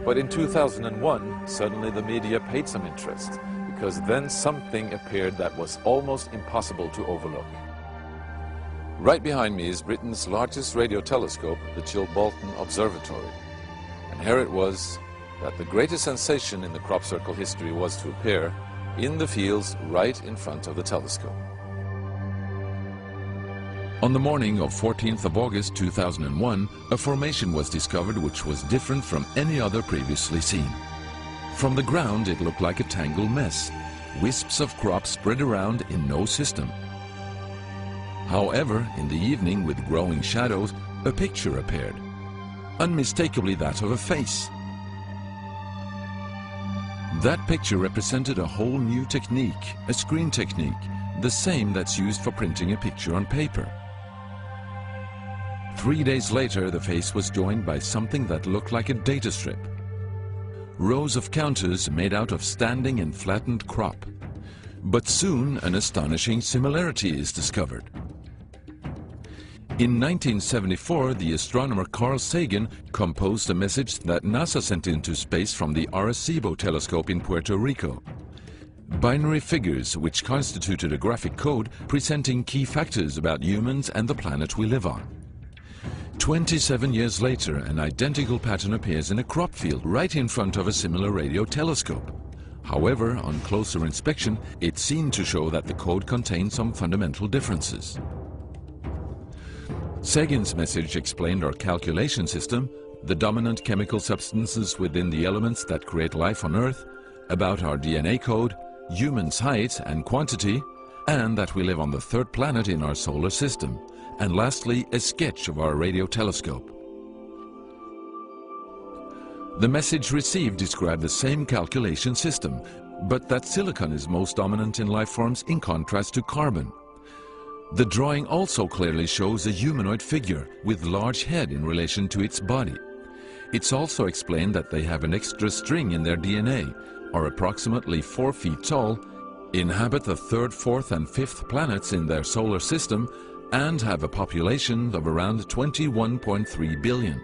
But in 2001, suddenly the media paid some interest, because then something appeared that was almost impossible to overlook. Right behind me is Britain's largest radio telescope, the Chilbolton Observatory. And here it was that the greatest sensation in the crop circle history was to appear in the fields right in front of the telescope. On the morning of 14th of August 2001, a formation was discovered which was different from any other previously seen. From the ground it looked like a tangled mess, wisps of crop spread around in no system. However, in the evening with growing shadows, a picture appeared, unmistakably that of a face. That picture represented a whole new technique, a screen technique, the same that's used for printing a picture on paper. 3 days later, the face was joined by something that looked like a data strip. Rows of counters made out of standing and flattened crop. But soon an astonishing similarity is discovered. In 1974, the astronomer Carl Sagan composed a message that NASA sent into space from the Arecibo telescope in Puerto Rico. Binary figures which constituted a graphic code presenting key factors about humans and the planet we live on. 27 years later, an identical pattern appears in a crop field right in front of a similar radio telescope. However, on closer inspection, it seemed to show that the code contained some fundamental differences. Sagan's message explained our calculation system, the dominant chemical substances within the elements that create life on Earth, about our DNA code, humans' height and quantity, and that we live on the third planet in our solar system, and lastly, a sketch of our radio telescope. The message received described the same calculation system, but that silicon is most dominant in life forms in contrast to carbon. The drawing also clearly shows a humanoid figure with large head in relation to its body. It's also explained that they have an extra string in their DNA, are approximately 4 feet tall, inhabit the third, fourth and fifth planets in their solar system, and have a population of around 21.3 billion.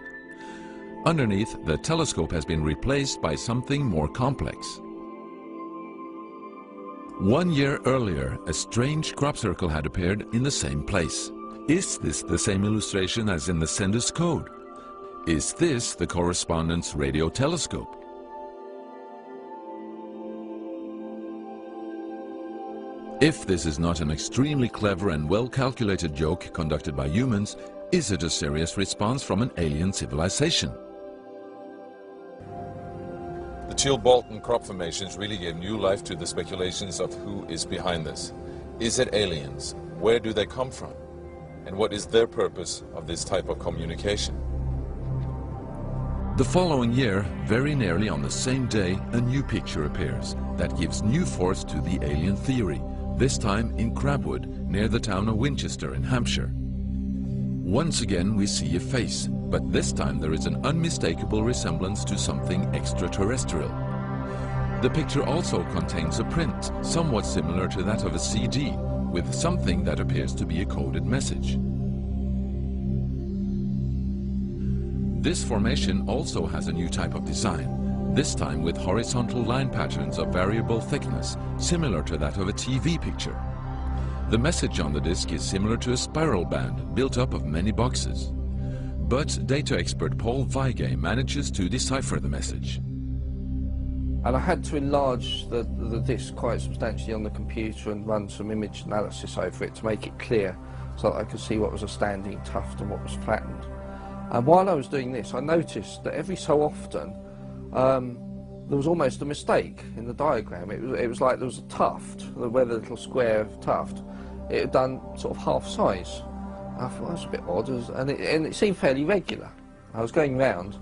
Underneath, the telescope has been replaced by something more complex. 1 year earlier, a strange crop circle had appeared in the same place. Is this the same illustration as in the sender's code? Is this the correspondent's radio telescope? If this is not an extremely clever and well-calculated joke conducted by humans, is it a serious response from an alien civilization? The Chilbolton crop formations really gave new life to the speculations of who is behind this. Is it aliens? Where do they come from? And what is their purpose of this type of communication? The following year, very nearly on the same day, a new picture appears that gives new force to the alien theory, this time in Crabwood, near the town of Winchester in Hampshire. Once again we see a face, but this time there is an unmistakable resemblance to something extraterrestrial. The picture also contains a print, somewhat similar to that of a CD, with something that appears to be a coded message. This formation also has a new type of design, this time with horizontal line patterns of variable thickness, similar to that of a TV picture. The message on the disc is similar to a spiral band built up of many boxes. But data expert Paul Weige manages to decipher the message. And I had to enlarge the disc quite substantially on the computer and run some image analysis over it to make it clear so that I could see what was a standing tuft and what was flattened. And while I was doing this, I noticed that every so often there was almost a mistake in the diagram. It was like there was a tuft, where the little square tuft, it had done sort of half size. I thought that's a bit odd, and it seemed fairly regular. I was going round,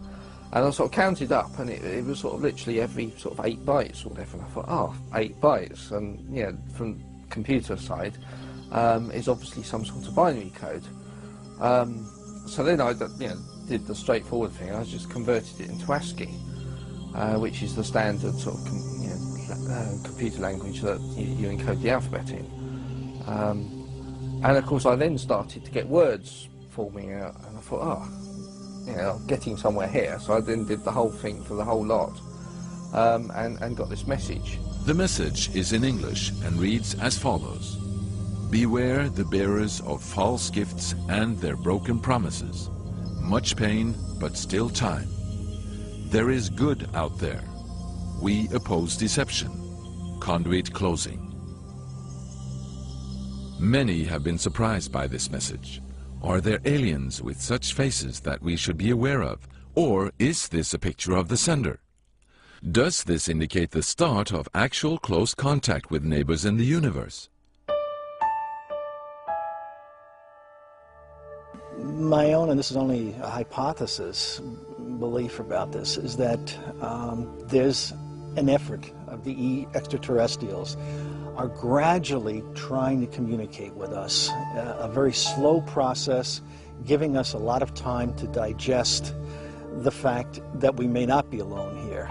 and I sort of counted up, and it was sort of literally every sort of 8 bytes or whatever. And I thought, oh, 8 bytes, and yeah, from computer side, is obviously some sort of binary code. So then I did the straightforward thing. I just converted it into ASCII, which is the standard sort of computer language that you encode the alphabet in. And of course I then started to get words forming out, and I thought, you know, getting somewhere here. So I then did the whole thing for the whole lot, and got this message. The message is in English and reads as follows. Beware the bearers of false gifts and their broken promises. Much pain, but still time. There is good out there. We oppose deception. Conduit closing. Many have been surprised by this message. Are there aliens with such faces that we should be aware of? Or is this a picture of the sender? Does this indicate the start of actual close contact with neighbors in the universe? My own, and this is only a hypothesis, belief about this, is that there's an effort of the extraterrestrials are gradually trying to communicate with us. A very slow process, giving us a lot of time to digest the fact that we may not be alone here.